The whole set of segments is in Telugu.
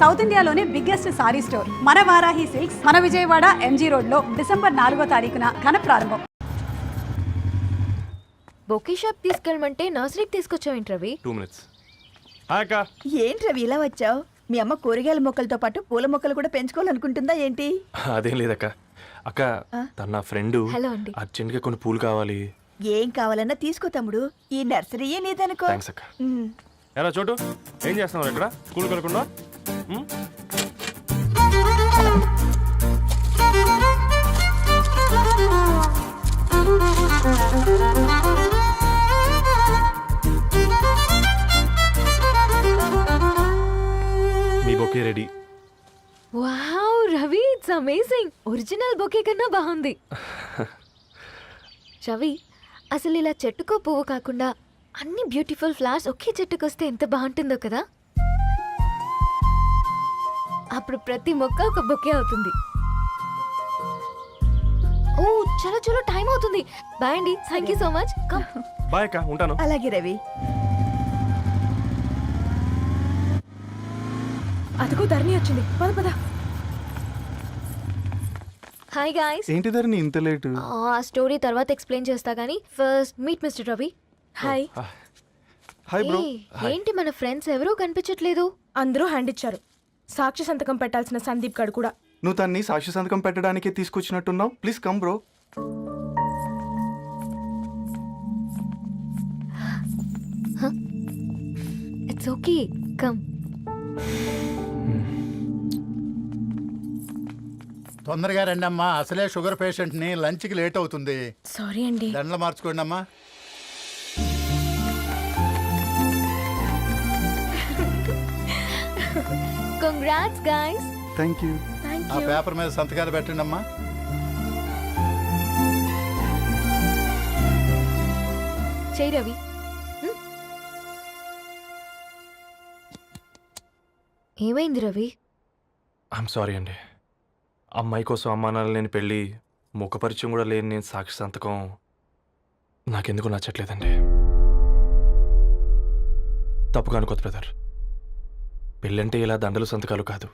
సౌత్ ఇండియాలోనే బిగ్గెస్ట్ సారీ స్టోర్ మన వారాహి సిల్క్స్ మన విజయవాడ ఎంజీ రోడ్ లో డిసెంబర్ 4వ తారీఖున ఘన ప్రారంభం. బొకే షాప్ తీసుకెళ్ళమంటే నర్సరీకి తీసుకొచ్చావేంటి రవి? 2 minutes. ఏంటి రవి ఇలా వచ్చావు? మీ అమ్మ కూరగాయల మొక్కలతో పాటు పూల మొక్కలు కూడా పెంచుకోవాలనుకుంటుందా ఏంటి? అదేం లేదక్క. అక్క తన నా ఫ్రెండ్ హలో అండి. అర్జెంట్గా కొన్ని పూలు కావాలి. ఏం కావాలన్నా తీసుకో తమ్ముడు, ఈ నర్సరీయే నీదనుకో. థ్యాంక్స్ అక్క. ఎలా చోటు ఏం చేస్తున్నావు ఇక్కడ? స్కూల్ కలకుండా మీ bouquet ready. Wow Ravi, it's amazing. Original bouquet కన్నా బాగుంది. రవి, అసలు ఇలా చెట్టుకో పువ్వు కాకుండా అన్ని బ్యూటిఫుల్ ఫ్లవర్స్ ఒకే చెట్టుకొస్తే ఎంత బాగుంటుందో కదా. అప్పుడు ప్రతి మొక్క ఒక బొకే అవుతుంది. ఓ చలో చలో, టైం అవుతుంది. బాయ్ అండి, thank you so much. Bye అక్క, ఉంటాను. అలాగే రవి. అదిగో ధరణి వచ్చింది, పద పద. Hi guys. ఏంటి ధరణి ఇంత లేటు? ఆ స్టోరీ తర్వాత ఎక్స్ప్లెయిన్ చేస్తా గానీ first meet mister Ravi. Hi. Hi bro. ఏంటి మన ఫ్రెండ్స్ ఎవరూ కనిపించట్లేదు? అందరూ హ్యాండ్ ఇచ్చారు. సాక్షి సంతకం పెట్టాల్సిన సందీప్ గడు కూడా. నువ్వు తన్ని సాక్షి సంతకం పెట్టడానికే తీసుకొచ్చినట్టున్నావు. Please come bro. It's okay, come. తొందరగా రండి అమ్మా, అసలే షుగర్ పేషెంట్ని, లంచ్కి లేట్ అవుతుంది. సారీ అండి. దండలు మార్చుకోండి అమ్మా. Congrats guys. Thank you. ఆ పేపర్ మీద సంతకాలు పెట్టండి అమ్మా. చెయ్ రవి. ఏమైంది రవి? ఐఎమ్ సారీ అండి. అమ్మాయి కోసం అమ్మానాలు లేని పెళ్ళి, ముఖపరిచయం కూడా లేని నేను సాక్షి సంతకం నాకెందుకు నచ్చట్లేదండి. తప్పుగా అనుకోదు బ్రదర్. పెళ్ళంటే ఇలా దండలు సంతకాలు కాదు,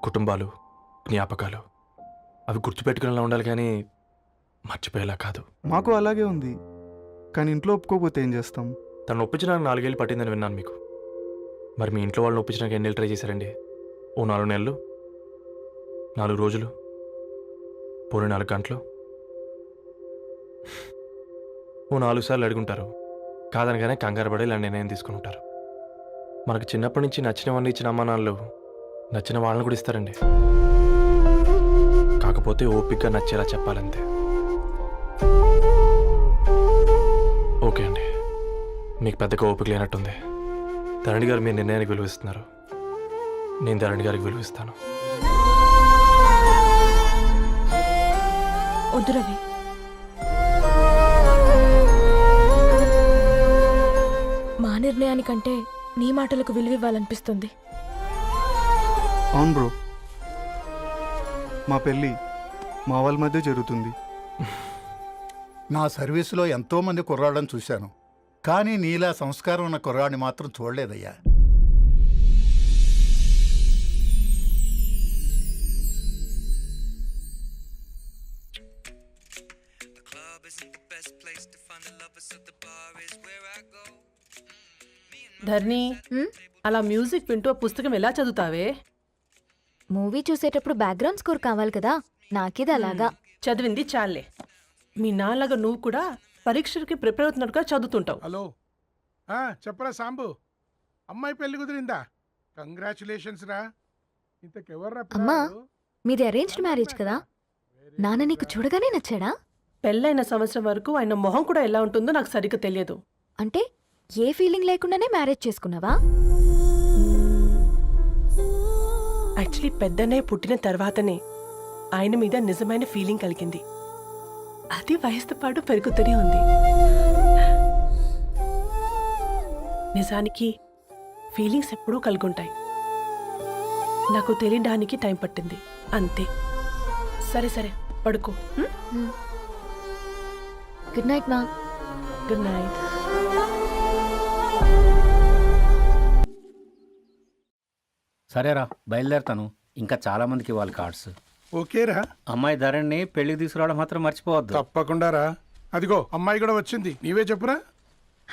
కుటుంబాలు, జ్ఞాపకాలు. అవి గుర్తుపెట్టుకునేలా ఉండాలి కానీ మర్చిపోయేలా కాదు. మాకు అలాగే ఉంది, కానీ ఇంట్లో ఒప్పుకోకపోతే ఏం చేస్తాం? తను ఒప్పించడానికి 4 ఏళ్ళు పట్టిందని విన్నాను మీకు. మరి మీ ఇంట్లో వాళ్ళని ఒప్పించడానికి ఎన్ని ఏళ్ళు ట్రై చేశారండి? ఓ 4 నెలలు, 4 రోజులు, పోనీ 4 గంటలు, ఓ 4 సార్లు అడుగుంటారు. కాదనగానే కంగారు పడి ఇలా నిర్ణయం తీసుకుని ఉంటారు. మనకు చిన్నప్పటి నుంచి నచ్చినవన్నీ ఇచ్చిన అమ్మానాళ్ళు నచ్చిన వాళ్ళని కూడా ఇస్తారండి. కాకపోతే ఓపికగా నచ్చేలా చెప్పాలంతే. ఓకే అండి, మీకు పెద్దగా ఓపిక లేనట్టుంది. ధరణి గారు మీ నిర్ణయానికి విలువిస్తున్నారు, నేను ధరణి గారికి విలువిస్తాను. వద్దు రవి. మా నిర్ణయానికంటే నీ మాటలకు విలువివ్వాలనిపిస్తుంది. అవును బ్రో, మా పెళ్ళి మా వాళ్ళ మధ్య జరుగుతుంది. నా సర్వీసులో ఎంతోమంది కుర్రాళ్ళని చూశాను, కానీ నీలా సంస్కారం ఉన్న కుర్రాడిని మాత్రం చూడలేదయ్యా. ధర్ని, అలా మ్యూజిక్ వింటూ ఆ పుస్తకం ఎలా చదువుతావే? మూవీ చూసేటప్పుడు బ్యాక్గ్రౌండ్ స్కోర్ కావాలి కదా, నాకిది అలాగా. చదివింది చాలే. మీ నాన్నగా నువ్వు కూడా పరీక్షలకి ప్రిపేర్ అవుతున్నట్టుగా చదువుతుంటావు. హలో, చెప్పరా సాంబు, అమ్మాయి పెళ్లి కుదిరిందా? కంగ్రాచులేషన్స్ రా. ఇంతకెవర్రా? అమ్మా, మీది అరేంజ్డ్ మ్యారేజ్ కదా, నాన్న నీకు చూడగానే నచ్చాడా? పెళ్ళైన సంవత్సరం వరకు ఆయన మొహం కూడా ఎలా ఉంటుందో నాకు సరిగ్గా తెలియదు. అంటే ఏ ఫీలింగ్ లేకుండానే మ్యారేజ్ చేసుకున్నావా? యాక్చువల్లీ పెద్దన్నయ్య పుట్టిన తర్వాతనే ఆయన మీద నిజమైన ఫీలింగ్ కలిగింది. అది వయసుతో పాటు పెరుగుతూనే ఉంది. నిజానికి ఫీలింగ్స్ ఎప్పుడూ కలుగుంటాయి. నాకు తెలియడానికి టైం పట్టింది అంతే. సరే సరే, పడుకో. గుడ్ నైట్ మా. Good night. సరేరా బయలుదేరతాను. ఇంకా చాలా మందికి ఇవ్వాలి కార్డ్స్. ఓకేరా? అమ్మాయి ధరణిని పెళ్లికి తీసుకురావడం మాత్రం మర్చిపోవద్దు. తప్పకుండా రా. అదిగో అమ్మాయి కూడా వచ్చింది. నీవే చెప్పురా.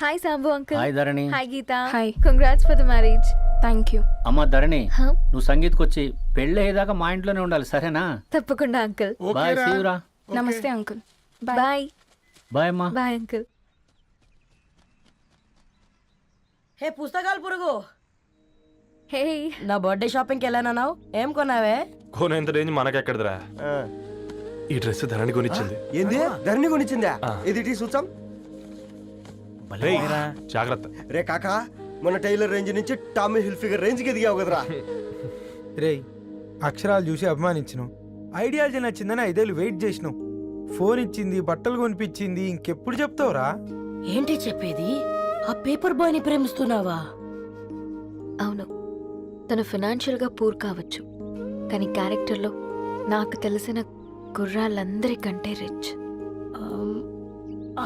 Hi Sambu uncle. Hi Dharani. Hi Geetha. Hi. Congrats for the marriage. Thank you. అమ్మ ధరణి, Huh? నువ్వు సంగీత్కి వచ్చి పెళ్ళి అయ్యేదాకా మా ఇంట్లోనే ఉండాలి, సరేనా? తప్పకుండా అంకుల్. బాయ్, ఓకేరా? సీయురా. నమస్తే అంకుల్. బాయ్. బాయ్ అమ్మా. Bye uncle. హే పుస్తకాలు పురుగు, హే నా బర్త్డే షాపింగ్కి వెళ్ళానన్నావు, ఏం కొన్నావే? కోనేంత రేంజ్ మనకెక్కడదిరా. ఈ డ్రెస్ ధరణి కొనిచ్చింది. ఏంది ధరణి కొనిచ్చిందా? ఆ. ఇది టీ సూచం. రేయ్, జాగ్రత్త. రే కాకా, మన టైలర్ రేంజ్ నుంచి టామీ హిల్ఫిగర్ రేంజ్కి ఎదిగావు కదరా. రే అక్షరాలు చూసి అభిమానించను, ఐడియాలజీ నచ్చిందని 5 ఏళ్ళు వెయిట్ చేసినావు. ఫోన్ ఇచ్చింది, బట్టలు కొనిపించింది, ఇంకెప్పుడు చెప్తావురా? ఏంటి చెప్పేది? ఆ పేపర్ బాయ్ ని ప్రేమిస్తున్నావా? అవును, తను ఫినాన్షియల్గా పూర్ కావచ్చు, కానీ క్యారెక్టర్లో నాకు తెలిసిన కుర్రాళ్ళందరికంటే రిచ్.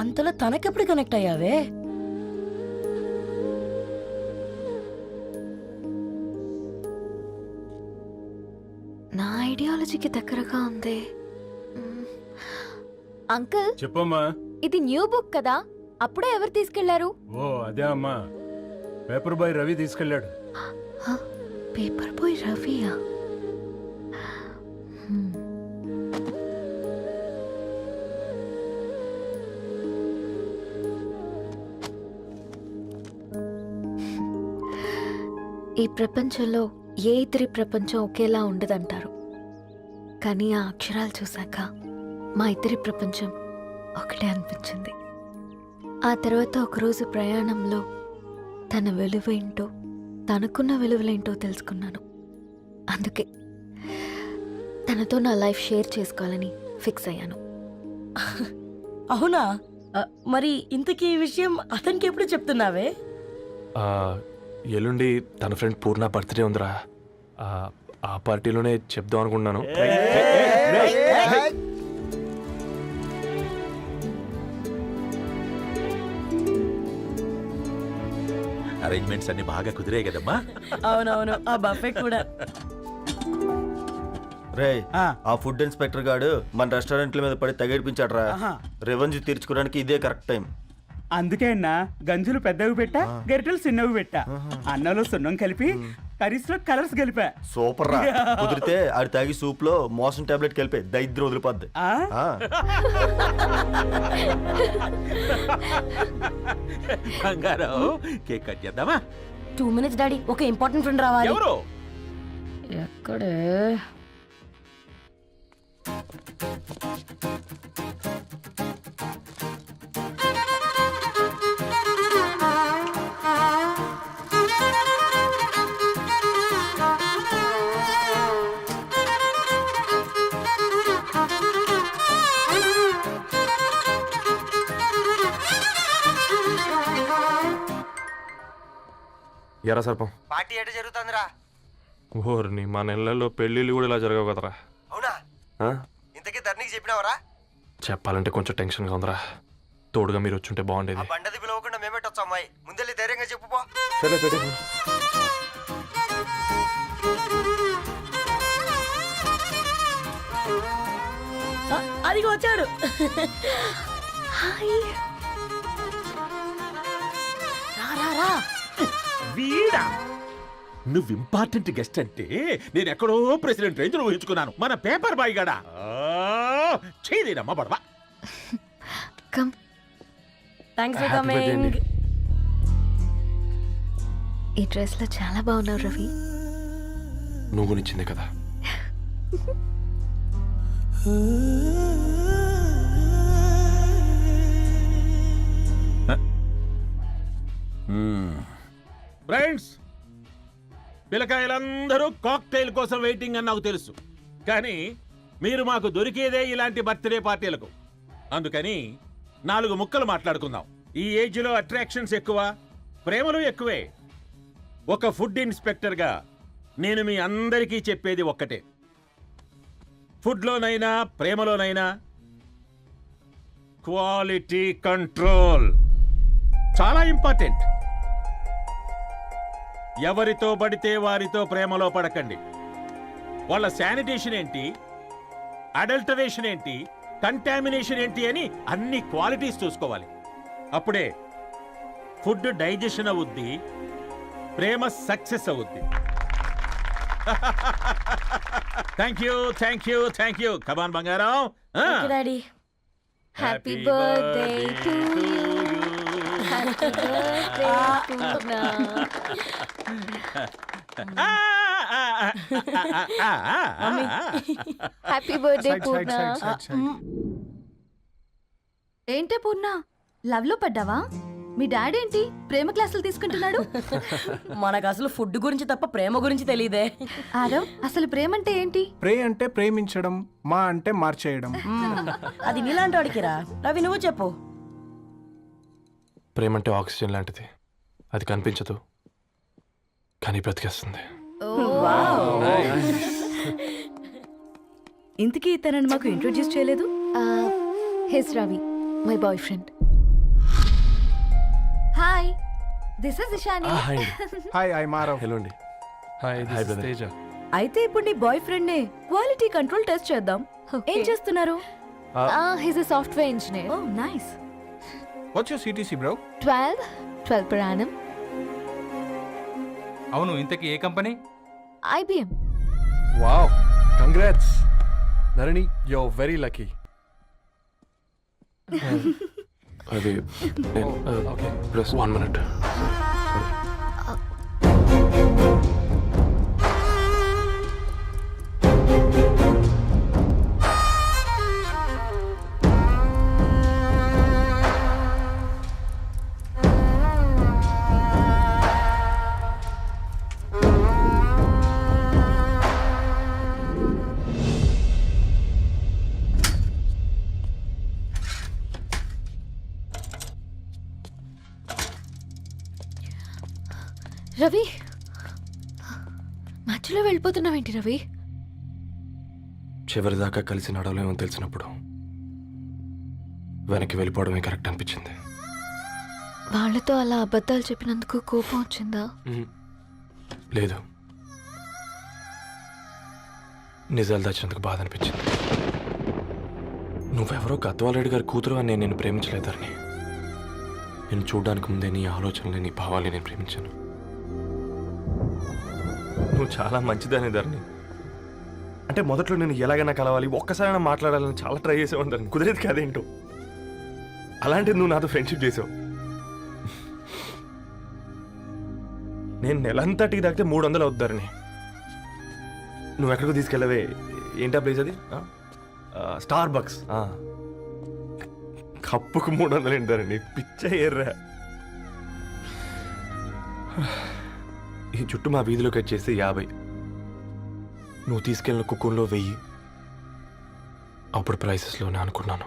అంతలో తనకెప్పుడు కనెక్ట్ అయ్యావే? నా ఐడియాలజీకి దగ్గరగా ఉంది. అంకుల్ చెప్పమ్మా. ఇది న్యూ బుక్ కదా, అప్పుడే ఎవరు తీసుకెళ్లారు? ఓ అదే అమ్మా, పేపర్ బాయ్ రవి తీసుకెళ్ళాడు. పేపర్ బాయ్ రవియా? ఈ ప్రపంచంలో ఏ ఇద్దరి ప్రపంచం ఒకేలా ఉండదంటారు, కానీ ఆ అక్షరాలు చూశాక మా ఇద్దరి ప్రపంచం ఒకటే అనిపించింది. ఆ తర్వాత ఒకరోజు ప్రయాణంలో తన విలువేంటో, తనకున్న విలువలేంటో తెలుసుకున్నాను. అందుకే తనతో నా లైఫ్ షేర్ చేసుకోవాలని ఫిక్స్ అయ్యాను. అవునా? మరి ఇంతకీ ఈ విషయం అతనికి ఎప్పుడు చెప్తున్నావే? ఎల్లుండి తన ఫ్రెండ్ పూర్ణ బర్త్డే ఉందిరా. ఆ పార్టీలోనే చెప్దాం అనుకున్నాను. అరేంజ్మెంట్స్ అన్ని బాగా కుదిరాయి కదమ్మా. అవునవును, ఆ బఫే కూడా. రే ఆ ఫుడ్ ఇన్స్పెక్టర్ గాడు మన రెస్టారెంట్ల మీద పడి తగేడిపించాడు రా. రెవెన్యూ తీర్చుకోవడానికి ఇదే కరెక్ట్ టైం. అందుకే అన్న గంజులు పెద్దవి పెట్టా, గరిటెలు చిన్నవి పెట్టా. అన్నంలో సున్నం కలిపి, కర్రీస్లో కలర్స్ కలిపా. సూపర్ రా. కుదిరితే ఆడి తాగి సూప్ లో మోషన్ టాబ్లెట్ కలిపి దరిద్రం వదిలిపోద్ది. కేక్ కట్ చేద్దామా? 2 minutes డాడీ, ఒక ఇంపార్టెంట్ ఫ్రెండ్ రావాలి. ఎవరు? ఎక్కడే? ఎరా సర్పం, పార్టీ ఎట జరుగుతుందిరా? ఓర్ని మా నెలల్లో పెళ్ళిళ్ళు కూడా ఇలా జరగవు కదరా. అవునా? ఆ? ఇంతకీ ధరణికి చెప్పినావరా? చెప్పాలంటే కొంచెం టెన్షన్గా ఉందిరా. తోడుగా మీరు వచ్చుంటే బాగుండేది. బండది పిలవకుండా మేమేటొచ్చు అమ్మాయి, ముందెళ్ళి ధైర్యంగా చెప్పుపో. సరే పెట్టే. అదిగో వచ్చాడు. హాయ్. రా రా రా. వీడా? నువ్వు ఇంపార్టెంట్ గెస్ట్ అంటే నేను ఎక్కడో ప్రెసిడెంట్ రేంజ్ లో ఊహించుకున్నాను. మన పేపర్ బాయ్ గడా చేయలేదమ్మా బడవా. Come. Thanks for Happy birthday coming. అండి. ఈ డ్రెస్ లో చాలా బాగున్నావు రవి. నువ్వు కొనిచ్చిందే కదా. ఫ్రెండ్స్, పిల్లకాయలందరూ కాక్టైల్ కోసం వెయిటింగ్ అని నాకు తెలుసు, కానీ మీరు మాకు దొరికేదే ఇలాంటి బర్త్డే పార్టీలకు. అందుకని 4 ముక్కలు మాట్లాడుకుందాం. ఈ ఏజ్లో అట్రాక్షన్స్ ఎక్కువ, ప్రేమలు ఎక్కువే. ఒక ఫుడ్ ఇన్స్పెక్టర్గా నేను మీ అందరికీ చెప్పేది ఒక్కటే, ఫుడ్లోనైనా ప్రేమలోనైనా క్వాలిటీ కంట్రోల్ చాలా ఇంపార్టెంట్. ఎవరితో పడితే వారితో ప్రేమలో పడకండి. వాళ్ళ శానిటేషన్ ఏంటి, అడల్టరేషన్ ఏంటి, కంటామినేషన్ ఏంటి అని అన్ని క్వాలిటీస్ చూసుకోవాలి. అప్పుడే ఫుడ్ డైజెషన్ అవుద్ది, ప్రేమ సక్సెస్ అవుద్ది. Thank you, thank you, thank you. Come on బంగారం. Daddy happy birthday to you. Happy birthday Purna. Happy birthday Purna. ఏంటే పూర్ణ, లవ్ లో పడ్డావా? మీ డాడీ ఏంటి ప్రేమ క్లాసులు తీసుకుంటున్నాడు? మనకు అసలు ఫుడ్ గురించి తప్ప ప్రేమ గురించి తెలియదే. ఆరవ్, అసలు ప్రేమ అంటే ఏంటి? ప్రే అంటే ప్రేమించడం, మా అంటే మార్చేయడం. అది నీలాంటి వాడికిరా. రవి నువ్వు చెప్పు. ప్రేమ అంటే ఆక్సిజన్ లాంటిది. అది కనిపించదు కానీ బ్రతికేస్తుంది. ఇంతకీ తనని మాకు ఇంట్రొడ్యూస్ చేయలేదు. He's Ravi, my boy friend. Hi, this is Ishani. Hi, I'm Aarav. Hello అండి. హాయ్ తేజ. అయితే ఇప్పుడు నీ బాయ్ ఫ్రెండ్ నే క్వాలిటీ కంట్రోల్ టెస్ట్ చేద్దాం. ఏం చేస్తున్నారు? He's a software engineer. Oh nice. What's your CTC bro? 12 per annum. అవును, ఇంతకీ ఏ company? IBM. Wow, congrats Dharani, you are very lucky. అది ఓకే, ప్లస్ 1 minute. రవి, మధ్యలో వెళ్ళిపోతున్నావేంటి రవి? చివరిదాకా కలిసి నడవలేమో తెలిసినప్పుడు వెనక్కి వెళ్ళిపోవడమే కరెక్ట్ అనిపించింది. వాళ్ళతో అలా అబద్ధాలు చెప్పినందుకు కోపం వచ్చిందా? లేదు, నిజాలు దాచినందుకు బాధ అనిపించింది. నువ్వెవరో గద్వాలరెడ్డి గారి కూతురు అని నేను ప్రేమించలేదని. నేను చూడడానికి ముందే నీ ఆలోచనలు, నీ భావాలు నేను ప్రేమించాను. నువ్వు చాలా మంచిదని ధరణి. అంటే మొదట్లో నేను ఎలాగైనా కలవాలి, ఒక్కసారైనా మాట్లాడాలని చాలా ట్రై చేసేవాడిని ధరణి. కుదిరేది కాదేంటో. అలాంటిది నువ్వు నాతో ఫ్రెండ్షిప్ చేసావు. నేను నెలంతటికి తాకితే 300 అవుతారని. నువ్వు ఎక్కడికో తీసుకెళ్ళవే, ఏంటా ప్లేస్ అది? Star bucks. కప్పుకు 300 ఏంటారండి, పిచ్చ ఎర్రా. ఈ చుట్టూ మా వీధిలో కట్ చేస్తే 50. నువ్వు తీసుకెళ్ళిన కుక్కర్లో 1000. అప్పుడు ప్రైసెస్లోనే అనుకున్నాను,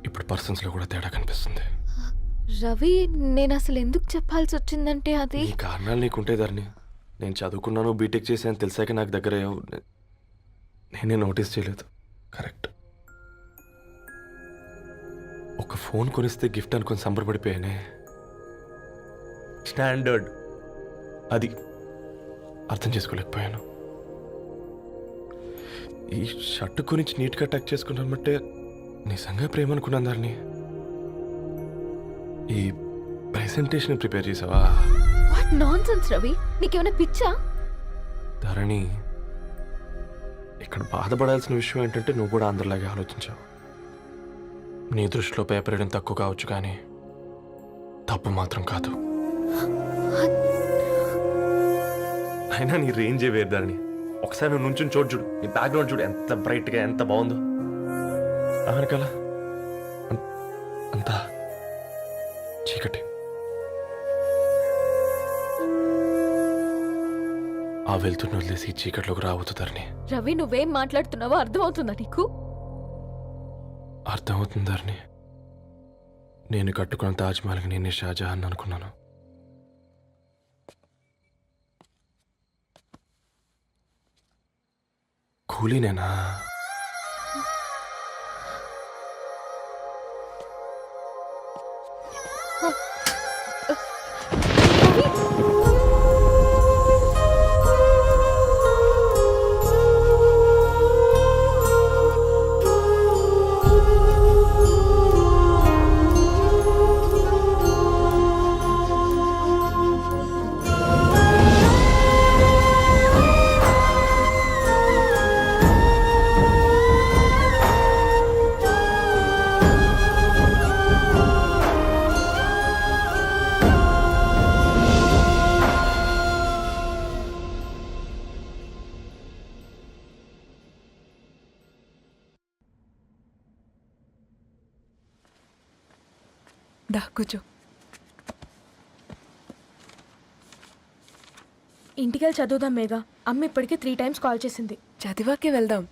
ఇప్పుడు పర్సన్స్లో కూడా తేడా కనిపిస్తుంది. రవి, నేను అసలు ఎందుకు చెప్పాల్సి వచ్చిందంటే అది ఈ కారణాలు నీకుంటే ధరణి. నేను చదువుకున్నాను, బీటెక్ చేశాను తెలిసాక నాకు దగ్గర నేనే నోటీస్ చేయలేదు. కరెక్ట్. ఒక ఫోన్ కొనిస్తే గిఫ్ట్ అనుకొని సంబరపడిపోయానే. స్టాండర్డ్ అది అర్థం చేసుకోలేకపోయాను. ఈ షర్ట్ గురించి నీట్గా టక్ చేసుకున్నామంటే నిజంగా ప్రేమ అనుకున్నాను దాన్ని. ఈ ప్రెజెంటేషన్ ప్రిపేర్ చేసావా? వాట్ నాన్సెన్స్ రవి, నీకేమైనా పిచ్చా? ధరణి, ఇక్కడ బాధపడాల్సిన విషయం ఏంటంటే నువ్వు కూడా అందరిలాగే ఆలోచించావు. నీ దృష్టిలో పేపర్ వేయడం తక్కువ కావచ్చు కానీ తప్పు మాత్రం కాదు. అయినా నీ రేంజే వేరు ధరణి. ఒకసారి నువ్వు నుంచుని చూడు, నీ బ్యాక్గ్రౌండ్ చూడు ఎంత బ్రైట్గా, ఎంత బాగుందో. వెనకాల అంతా చీకటి. ఆ వెళ్తున్న వదిలేసి చీకట్లోకి రాబోతుందని. రవి, నువ్వేం మాట్లాడుతున్నావో అర్థమవుతుందా నీకు? అర్థమవుతుందని. నేను కట్టుకున్న తాజ్మహల్కి నేనే షాజహాన్ అనుకున్నాను. కూలీనేనా? దా కూర్చో. ఇంటికెళ్ళి చదువుదాం మేఘా. అమ్మ ఇప్పటికే 3 times కాల్ చేసింది. చదివాకే వెళ్దాం.